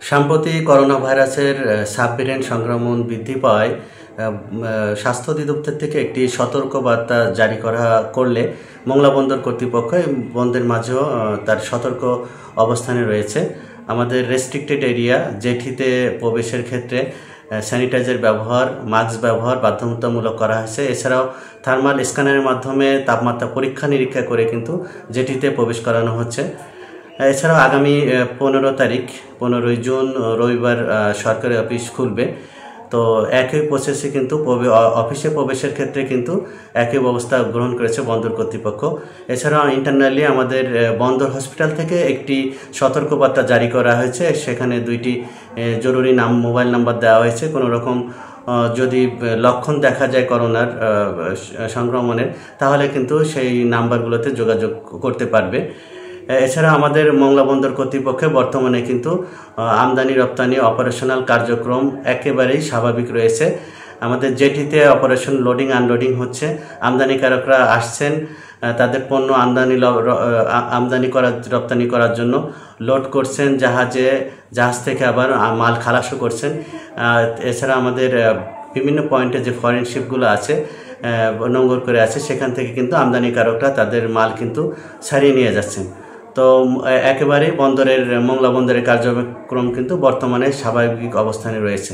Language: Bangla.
সাম্প্রতিক করোনা ভাইরাসের সাবভেরিয়েন্ট সংক্রমণ বৃদ্ধি পাওয়ায় স্বাস্থ্য অধিদপ্তর থেকে একটি সতর্কবার্তা জারি করলে মংলা বন্দর কর্তৃপক্ষ বন্দরের মাঝেও তার সতর্ক অবস্থানে রয়েছে। আমাদের রেস্ট্রিক্টেড এরিয়া জেটিতে প্রবেশের ক্ষেত্রে স্যানিটাইজার ব্যবহার, মাস্ক ব্যবহার বাধ্যতামূলক করা হয়েছে। এছাড়াও থার্মাল স্ক্যানারের মাধ্যমে তাপমাত্রা পরীক্ষা নিরীক্ষা করে কিন্তু জেটিতে প্রবেশ করানো হচ্ছে। এছাড়াও আগামী 15 জুন রবিবার সরকারি অফিস খুলবে। তো একই প্রসেসে কিন্তু অফিসে প্রবেশের ক্ষেত্রে কিন্তু একই ব্যবস্থা গ্রহণ করেছে বন্দর কর্তৃপক্ষ। এছাড়াও ইন্টারনালি আমাদের বন্দর হসপিটাল থেকে একটি সতর্কবার্তা জারি করা হয়েছে। সেখানে 2টি জরুরি মোবাইল নাম্বার দেওয়া হয়েছে। কোনো রকম যদি লক্ষণ দেখা যায় করোনার সংক্রমণের, তাহলে কিন্তু সেই নাম্বারগুলোতে যোগাযোগ করতে পারবে। এছাড়া আমাদের মংলা বন্দর কর্তৃপক্ষে বর্তমানে কিন্তু আমদানি রপ্তানি অপারেশনাল কার্যক্রম একেবারেই স্বাভাবিক রয়েছে। আমাদের জেটিতে অপারেশন লোডিং আনলোডিং হচ্ছে। আমদানিকারকরা আসছেন, তাদের পণ্য আমদানি রপ্তানি করার জন্য লোড করছেন জাহাজ থেকে, আবার মাল খালাসও করছেন। এছাড়া আমাদের বিভিন্ন পয়েন্টে যে ফরেন শিপগুলো আছে, নোঙ্গর করে আছে, সেখান থেকে কিন্তু আমদানিকারকরা তাদের মাল কিন্তু ছাড়িয়ে নিয়ে যাচ্ছেন। তো একেবারেই মংলা বন্দরের কার্যক্রম কিন্তু বর্তমানে স্বাভাবিক অবস্থানে রয়েছে।